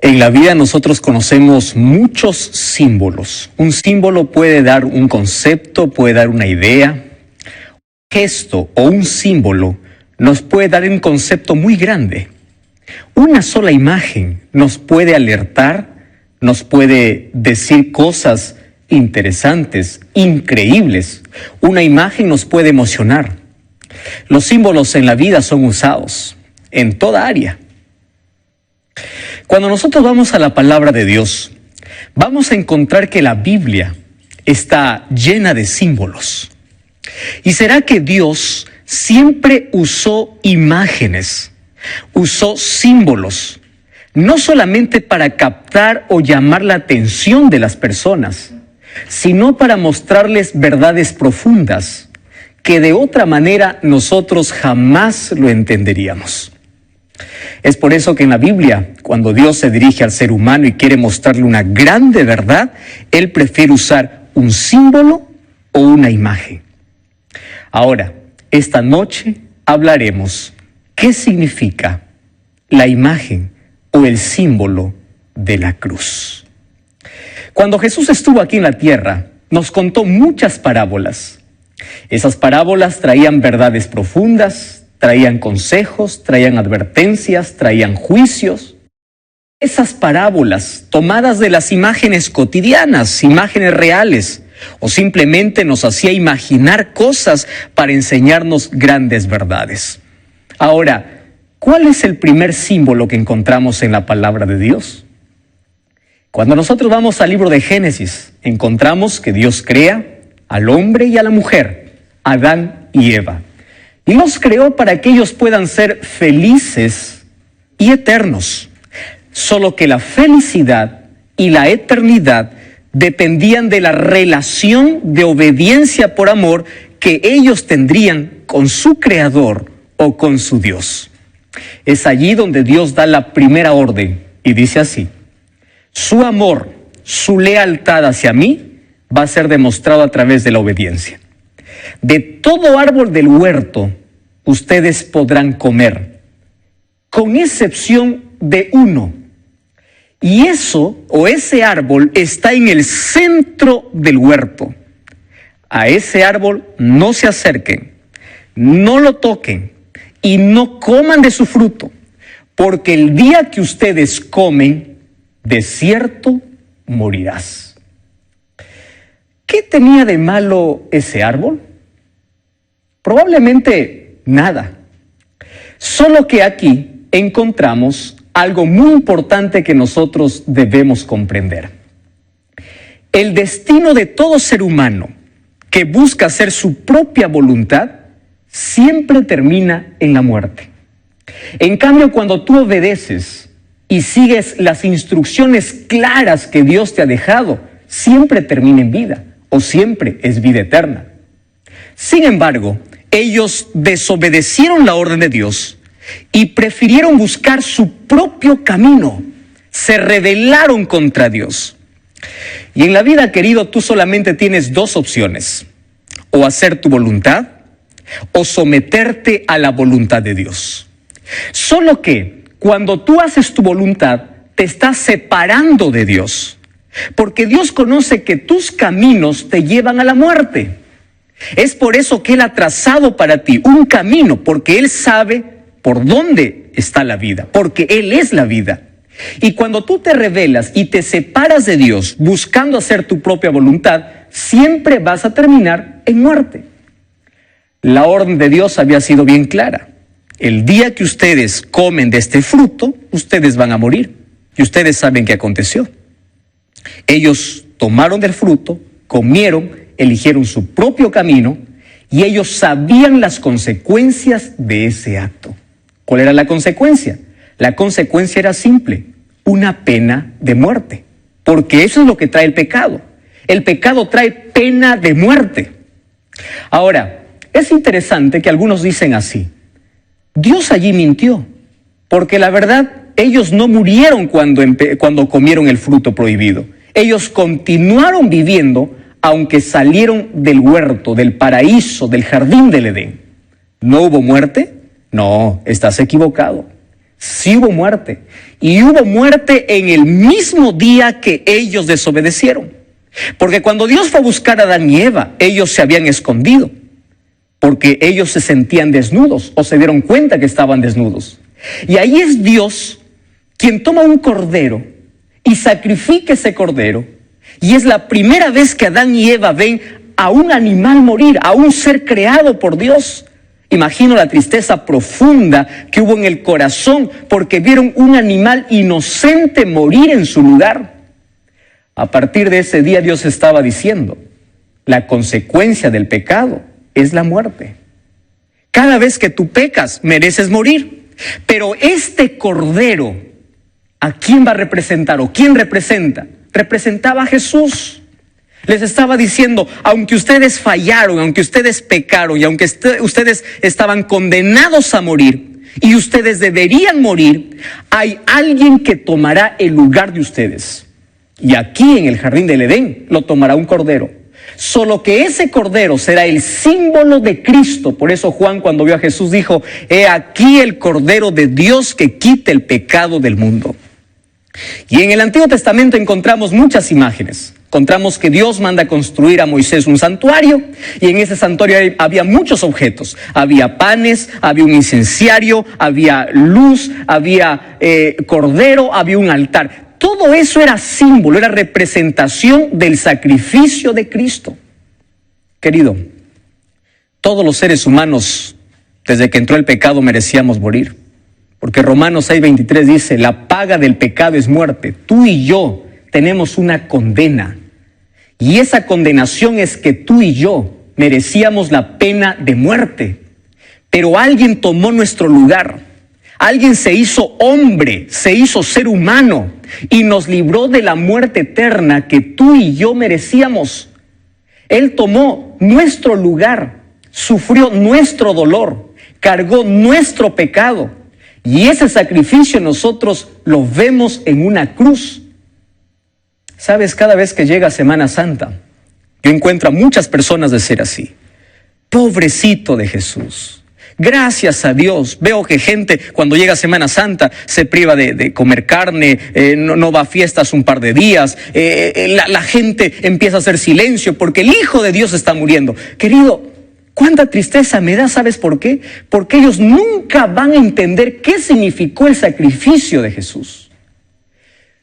En la vida nosotros conocemos muchos símbolos. Un símbolo puede dar un concepto, puede dar una idea. Un gesto o un símbolo nos puede dar un concepto muy grande. Una sola imagen nos puede alertar, nos puede decir cosas interesantes, increíbles. Una imagen nos puede emocionar. Los símbolos en la vida son usados en toda área. Cuando nosotros vamos a la palabra de Dios, vamos a encontrar que la Biblia está llena de símbolos. ¿Y será que Dios siempre usó imágenes, usó símbolos, no solamente para captar o llamar la atención de las personas, sino para mostrarles verdades profundas que de otra manera nosotros jamás lo entenderíamos? Es por eso que en la Biblia, cuando Dios se dirige al ser humano y quiere mostrarle una grande verdad, Él prefiere usar un símbolo o una imagen. Ahora, esta noche hablaremos qué significa la imagen o el símbolo de la cruz. Cuando Jesús estuvo aquí en la tierra, nos contó muchas parábolas. Esas parábolas traían verdades profundas, traían consejos, traían advertencias, traían juicios. Esas parábolas, tomadas de las imágenes cotidianas, imágenes reales, o simplemente nos hacía imaginar cosas para enseñarnos grandes verdades. Ahora, ¿cuál es el primer símbolo que encontramos en la palabra de Dios? Cuando nosotros vamos al libro de Génesis, encontramos que Dios crea al hombre y a la mujer, Adán y Eva. Y los creó para que ellos puedan ser felices y eternos. Solo que la felicidad y la eternidad dependían de la relación de obediencia por amor que ellos tendrían con su Creador o con su Dios. Es allí donde Dios da la primera orden y dice así: su amor, su lealtad hacia mí va a ser demostrado a través de la obediencia. De todo árbol del huerto ustedes podrán comer, con excepción de uno. Y eso, o ese árbol, está en el centro del huerto. A ese árbol no se acerquen, no lo toquen y no coman de su fruto, porque el día que ustedes comen, de cierto morirás. ¿Qué tenía de malo ese árbol? Probablemente nada. Solo que aquí encontramos algo muy importante que nosotros debemos comprender. El destino de todo ser humano que busca hacer su propia voluntad siempre termina en la muerte. En cambio, cuando tú obedeces y sigues las instrucciones claras que Dios te ha dejado, siempre termina en vida o siempre es vida eterna. Sin embargo, ellos desobedecieron la orden de Dios y prefirieron buscar su propio camino. Se rebelaron contra Dios. Y en la vida, querido, tú solamente tienes dos opciones: o hacer tu voluntad o someterte a la voluntad de Dios. Solo que cuando tú haces tu voluntad, te estás separando de Dios, porque Dios conoce que tus caminos te llevan a la muerte. Es por eso que Él ha trazado para ti un camino, porque Él sabe por dónde está la vida, porque Él es la vida. Y cuando tú te rebelas y te separas de Dios buscando hacer tu propia voluntad, siempre vas a terminar en muerte. La orden de Dios había sido bien clara: el día que ustedes comen de este fruto, ustedes van a morir. Y ustedes saben qué aconteció. Ellos tomaron del fruto, comieron, eligieron su propio camino y ellos sabían las consecuencias de ese acto. ¿Cuál era la consecuencia? La consecuencia era simple: una pena de muerte. Porque eso es lo que trae el pecado. El pecado trae pena de muerte. Ahora, es interesante que algunos dicen así: Dios allí mintió, porque la verdad, ellos no murieron cuando comieron el fruto prohibido. Ellos continuaron viviendo aunque salieron del huerto, del paraíso, del jardín del Edén. ¿No hubo muerte? No, estás equivocado. Sí hubo muerte. Y hubo muerte en el mismo día que ellos desobedecieron. Porque cuando Dios fue a buscar a Adán y Eva, ellos se habían escondido. Porque ellos se sentían desnudos o se dieron cuenta que estaban desnudos. Y ahí es Dios quien toma un cordero y sacrifica ese cordero. Y es la primera vez que Adán y Eva ven a un animal morir, a un ser creado por Dios. Imagino la tristeza profunda que hubo en el corazón porque vieron un animal inocente morir en su lugar. A partir de ese día Dios estaba diciendo, la consecuencia del pecado es la muerte. Cada vez que tú pecas, mereces morir. Pero este cordero, ¿a quién va a representar o quién representa? Representaba a Jesús. Les estaba diciendo, aunque ustedes fallaron, aunque ustedes pecaron y aunque ustedes estaban condenados a morir y ustedes deberían morir, hay alguien que tomará el lugar de ustedes. Y aquí en el jardín del Edén lo tomará un cordero. Solo que ese cordero será el símbolo de Cristo. Por eso Juan, cuando vio a Jesús, dijo, he aquí el cordero de Dios que quita el pecado del mundo. Y en el Antiguo Testamento encontramos muchas imágenes. Encontramos que Dios manda a construir a Moisés un santuario, y en ese santuario había muchos objetos. Había panes, había un incenciario, había luz, había cordero, había un altar. Todo eso era símbolo, era representación del sacrificio de Cristo. Querido, todos los seres humanos, desde que entró el pecado, merecíamos morir. Porque Romanos 6:23 dice, la paga del pecado es muerte. Tú y yo tenemos una condena. Y esa condenación es que tú y yo merecíamos la pena de muerte. Pero alguien tomó nuestro lugar. Alguien se hizo hombre, se hizo ser humano y nos libró de la muerte eterna que tú y yo merecíamos. Él tomó nuestro lugar, sufrió nuestro dolor, cargó nuestro pecado. Y ese sacrificio nosotros lo vemos en una cruz. Sabes, cada vez que llega Semana Santa, yo encuentro a muchas personas de ser así. Pobrecito de Jesús. Gracias a Dios. Veo que gente cuando llega Semana Santa se priva de comer carne, no va a fiestas un par de días. La gente empieza a hacer silencio porque el Hijo de Dios está muriendo. Querido, cuánta tristeza me da, ¿sabes por qué? Porque ellos nunca van a entender qué significó el sacrificio de Jesús.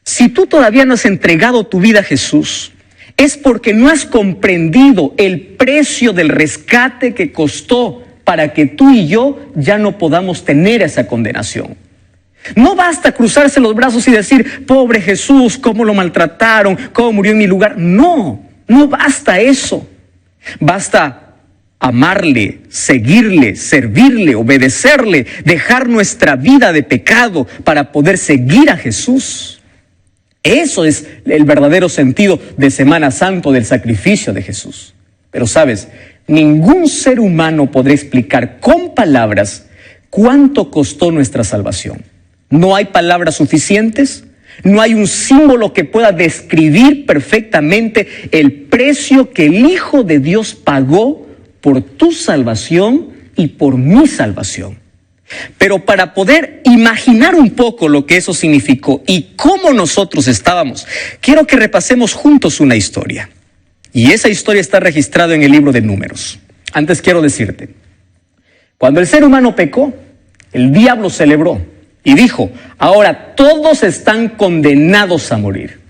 Si tú todavía no has entregado tu vida a Jesús, es porque no has comprendido el precio del rescate que costó para que tú y yo ya no podamos tener esa condenación. No basta cruzarse los brazos y decir, pobre Jesús, cómo lo maltrataron, cómo murió en mi lugar. No basta eso. Basta amarle, seguirle, servirle, obedecerle, dejar nuestra vida de pecado para poder seguir a Jesús. Eso es el verdadero sentido de Semana Santa, del sacrificio de Jesús. Pero sabes, ningún ser humano podrá explicar con palabras cuánto costó nuestra salvación. No hay palabras suficientes, no hay un símbolo que pueda describir perfectamente el precio que el Hijo de Dios pagó por tu salvación y por mi salvación. Pero para poder imaginar un poco lo que eso significó y cómo nosotros estábamos, quiero que repasemos juntos una historia. Y esa historia está registrada en el libro de Números. Antes quiero decirte, cuando el ser humano pecó, el diablo celebró y dijo, ahora todos están condenados a morir.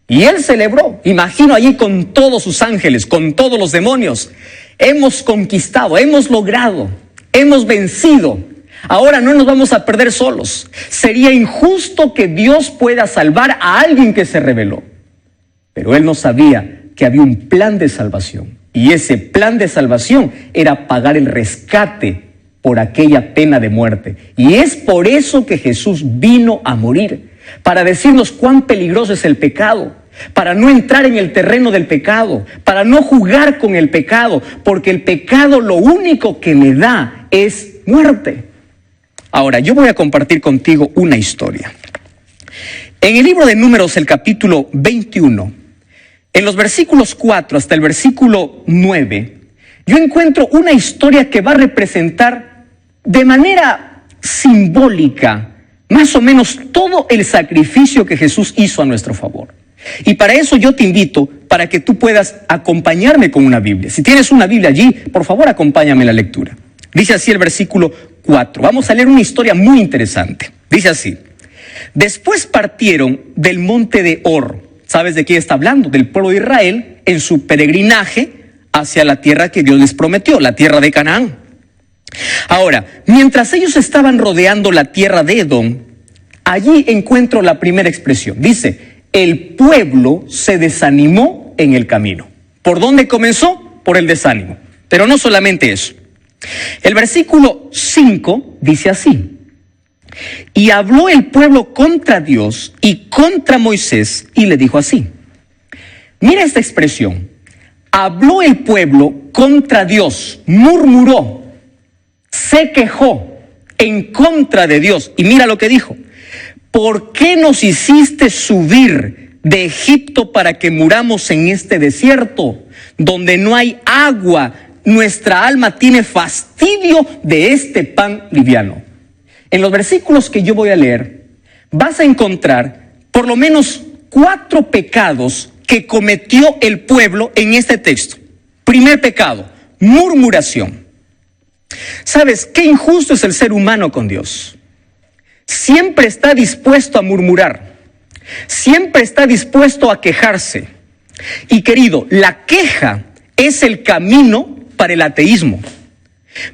Y él celebró, imagino allí con todos sus ángeles, con todos los demonios. Hemos conquistado, hemos logrado, hemos vencido. Ahora no nos vamos a perder solos. Sería injusto que Dios pueda salvar a alguien que se rebeló. Pero él no sabía que había un plan de salvación. Y ese plan de salvación era pagar el rescate por aquella pena de muerte. Y es por eso que Jesús vino a morir. Para decirnos cuán peligroso es el pecado. Para no entrar en el terreno del pecado. Para no jugar con el pecado. Porque el pecado lo único que le da es muerte. Ahora, yo voy a compartir contigo una historia. En el libro de Números, el capítulo 21, en los versículos 4 hasta el versículo 9, yo encuentro una historia que va a representar de manera simbólica más o menos todo el sacrificio que Jesús hizo a nuestro favor. Y para eso yo te invito para que tú puedas acompañarme con una Biblia. Si tienes una Biblia allí, por favor acompáñame en la lectura. Dice así el versículo 4. Vamos a leer una historia muy interesante. Dice así: después partieron del monte de Hor. ¿Sabes de quién está hablando? Del pueblo de Israel en su peregrinaje hacia la tierra que Dios les prometió, la tierra de Canaán. Ahora, mientras ellos estaban rodeando la tierra de Edom, allí encuentro la primera expresión. Dice: el pueblo se desanimó en el camino. ¿Por dónde comenzó? Por el desánimo. Pero no solamente eso. El versículo 5 dice así: y habló el pueblo contra Dios y contra Moisés y le dijo así. Mira esta expresión. Habló el pueblo contra Dios, murmuró, se quejó en contra de Dios. Y mira lo que dijo: ¿por qué nos hiciste subir de Egipto para que muramos en este desierto, donde no hay agua? Nuestra alma tiene fastidio de este pan liviano. En los versículos que yo voy a leer, vas a encontrar por lo menos 4 pecados que cometió el pueblo en este texto. Primer pecado, murmuración. ¿Sabes qué injusto es el ser humano con Dios? Siempre está dispuesto a murmurar, siempre está dispuesto a quejarse. Y querido, la queja es el camino para el ateísmo.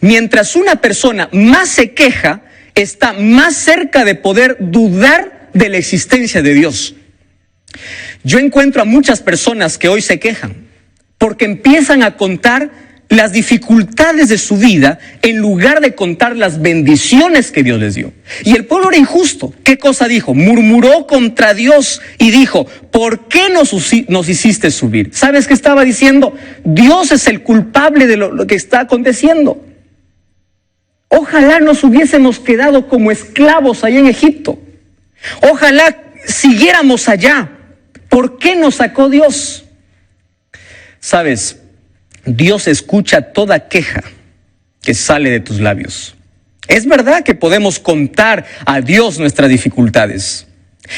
Mientras una persona más se queja, está más cerca de poder dudar de la existencia de Dios. Yo encuentro a muchas personas que hoy se quejan porque empiezan a contar las dificultades de su vida en lugar de contar las bendiciones que Dios les dio. Y el pueblo era injusto. ¿Qué cosa dijo? Murmuró contra Dios y dijo: ¿por qué nos hiciste subir? ¿Sabes qué estaba diciendo? Dios es el culpable de lo que está aconteciendo. Ojalá nos hubiésemos quedado como esclavos allá en Egipto. Ojalá siguiéramos allá. ¿Por qué nos sacó Dios? ¿Sabes? Dios escucha toda queja que sale de tus labios. Es verdad que podemos contar a Dios nuestras dificultades.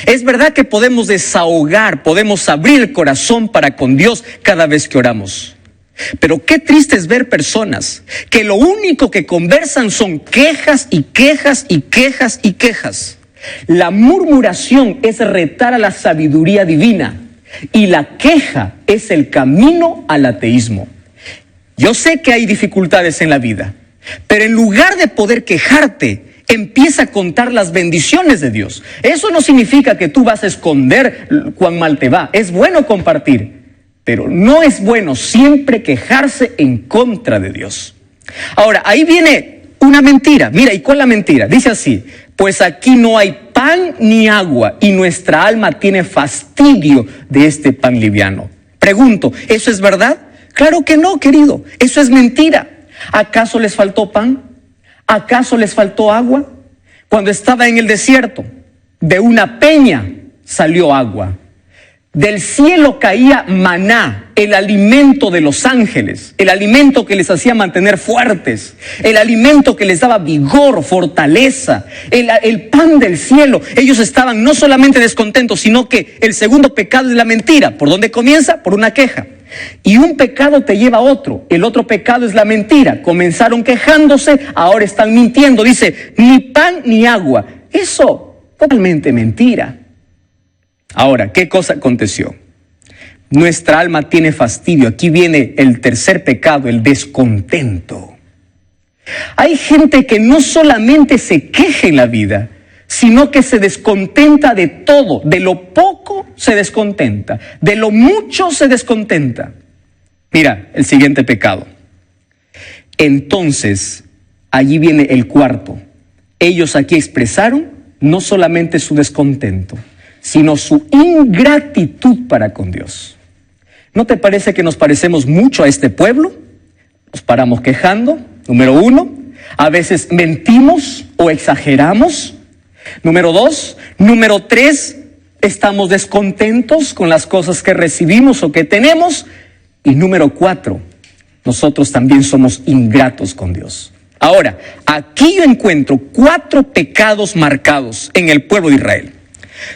Es verdad que podemos desahogar, podemos abrir el corazón para con Dios cada vez que oramos. Pero qué triste es ver personas que lo único que conversan son quejas y quejas y quejas y quejas. La murmuración es retar a la sabiduría divina y la queja es el camino al ateísmo. Yo sé que hay dificultades en la vida, pero en lugar de poder quejarte, empieza a contar las bendiciones de Dios. Eso no significa que tú vas a esconder cuán mal te va. Es bueno compartir, pero no es bueno siempre quejarse en contra de Dios. Ahora, ahí viene una mentira. Mira, ¿y cuál es la mentira? Dice así: pues aquí no hay pan ni agua y nuestra alma tiene fastidio de este pan liviano. Pregunto, ¿eso es verdad? Claro que no, querido. Eso es mentira. ¿Acaso les faltó pan? ¿Acaso les faltó agua? Cuando estaba en el desierto, de una peña salió agua. Del cielo caía maná, el alimento de los ángeles, el alimento que les hacía mantener fuertes, el alimento que les daba vigor, fortaleza, el pan del cielo. Ellos estaban no solamente descontentos, sino que el segundo pecado es la mentira. ¿Por dónde comienza? Por una queja. Y un pecado te lleva a otro. El otro pecado es la mentira. Comenzaron quejándose, ahora están mintiendo. Dice, ni pan ni agua. Eso, totalmente mentira. Ahora, ¿qué cosa aconteció? Nuestra alma tiene fastidio. Aquí viene el tercer pecado, el descontento. Hay gente que no solamente se queja en la vida, sino que se descontenta de todo. De lo poco se descontenta, de lo mucho se descontenta. Mira, el siguiente pecado. Entonces, allí viene el cuarto. Ellos aquí expresaron no solamente su descontento, sino su ingratitud para con Dios. ¿No te parece que nos parecemos mucho a este pueblo? Nos paramos quejando, número 1. A veces mentimos o exageramos. Número 2. Número 3, estamos descontentos con las cosas que recibimos o que tenemos. Y número 4, nosotros también somos ingratos con Dios. Ahora, aquí yo encuentro 4 pecados marcados en el pueblo de Israel.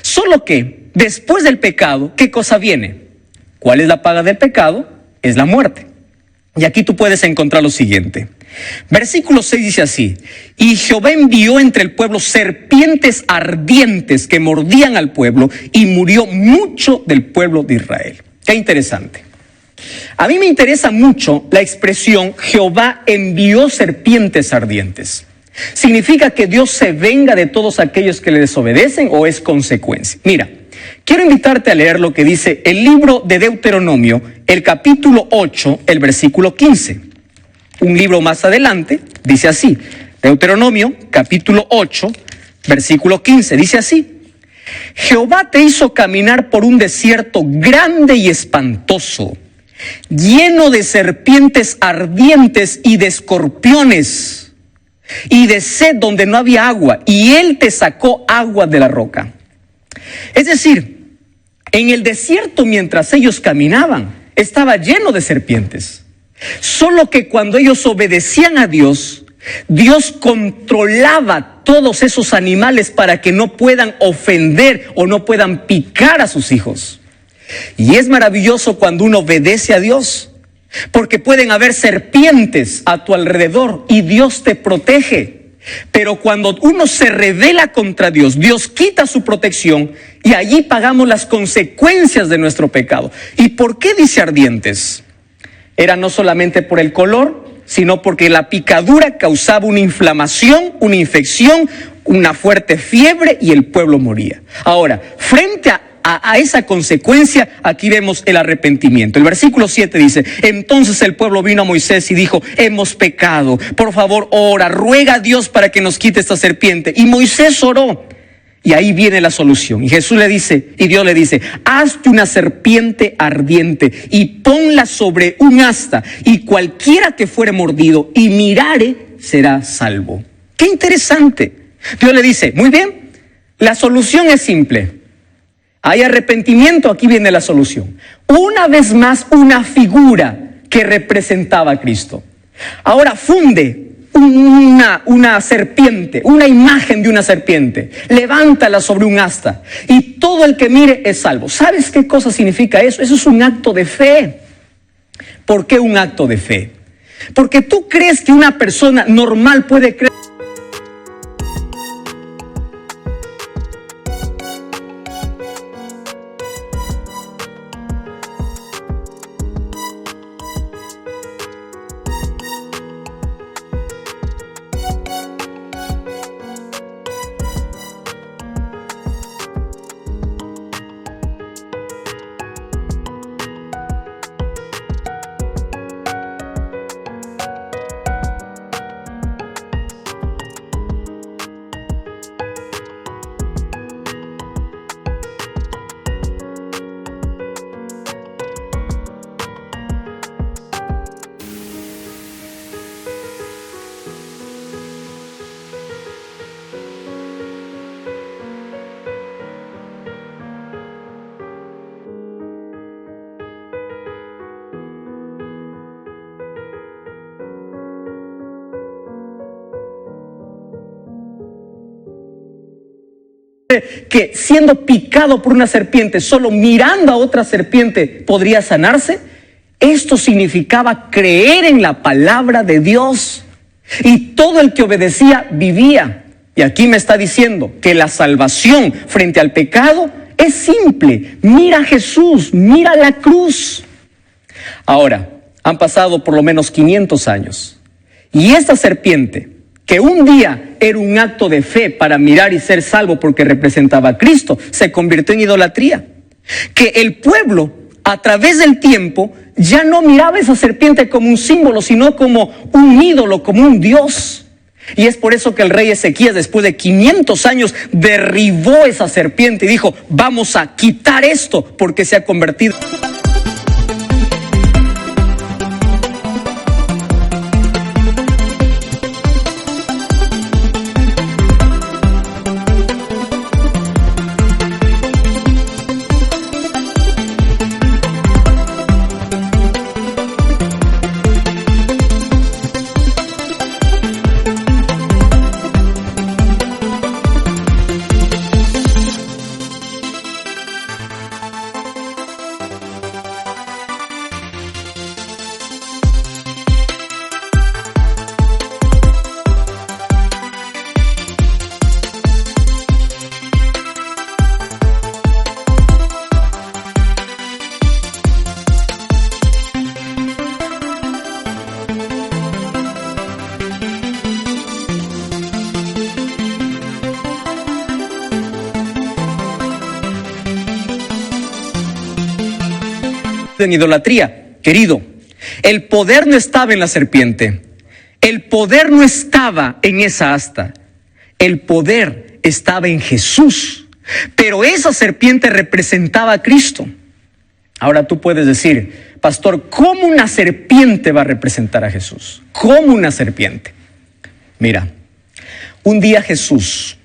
Solo que después del pecado, ¿qué cosa viene? ¿Cuál es la paga del pecado? Es la muerte. Y aquí tú puedes encontrar lo siguiente. Versículo 6 dice así: y Jehová envió entre el pueblo serpientes ardientes que mordían al pueblo, y murió mucho del pueblo de Israel. Qué interesante. A mí me interesa mucho la expresión Jehová envió serpientes ardientes. ¿Significa que Dios se venga de todos aquellos que le desobedecen o es consecuencia? Mira, quiero invitarte a leer lo que dice el libro de Deuteronomio, el capítulo 8, el versículo 15. Un libro más adelante dice así, Deuteronomio, capítulo 8, versículo 15, dice así: Jehová te hizo caminar por un desierto grande y espantoso, lleno de serpientes ardientes y de escorpiones, y de sed donde no había agua, y él te sacó agua de la roca. Es decir, en el desierto mientras ellos caminaban, estaba lleno de serpientes. Solo que cuando ellos obedecían a Dios, Dios controlaba todos esos animales para que no puedan ofender o no puedan picar a sus hijos. Y es maravilloso cuando uno obedece a Dios, porque pueden haber serpientes a tu alrededor y Dios te protege. Pero cuando uno se rebela contra Dios, Dios quita su protección y allí pagamos las consecuencias de nuestro pecado. ¿Y por qué dice ardientes? Era no solamente por el color, sino porque la picadura causaba una inflamación, una infección, una fuerte fiebre y el pueblo moría. Ahora, frente a esa consecuencia, aquí vemos el arrepentimiento. El versículo 7 dice: entonces el pueblo vino a Moisés y dijo: hemos pecado, por favor ora, ruega a Dios para que nos quite esta serpiente. Y Moisés oró. Y ahí viene la solución. Y Jesús le dice, y Dios le dice: hazte una serpiente ardiente y ponla sobre un asta, y cualquiera que fuere mordido y mirare será salvo. ¡Qué interesante! Dios le dice: muy bien, la solución es simple. Hay arrepentimiento, aquí viene la solución. Una vez más, una figura que representaba a Cristo. Ahora funde una serpiente, una imagen de una serpiente, levántala sobre un asta y todo el que mire es salvo. ¿Sabes qué cosa significa eso? Eso es un acto de fe. ¿Por qué un acto de fe? Porque tú crees que una persona normal puede creer. Que siendo picado por una serpiente, solo mirando a otra serpiente podría sanarse. Esto significaba creer en la palabra de Dios, y todo el que obedecía vivía. Y aquí me está diciendo que la salvación frente al pecado es simple. Mira a Jesús, mira la cruz. Ahora, han pasado por lo menos 500 años, y esta serpiente, que un día era un acto de fe para mirar y ser salvo porque representaba a Cristo, se convirtió en idolatría. Que el pueblo, a través del tiempo, ya no miraba esa serpiente como un símbolo, sino como un ídolo, como un dios. Y es por eso que el rey Ezequías, después de 500 años, derribó esa serpiente y dijo: vamos a quitar esto porque se ha convertido. en idolatría. Querido, el poder no estaba en la serpiente. El poder no estaba en esa asta. El poder estaba en Jesús. Pero esa serpiente representaba a Cristo. Ahora tú puedes decir, pastor, ¿cómo una serpiente va a representar a Jesús? ¿Cómo una serpiente? Mira, un día Jesús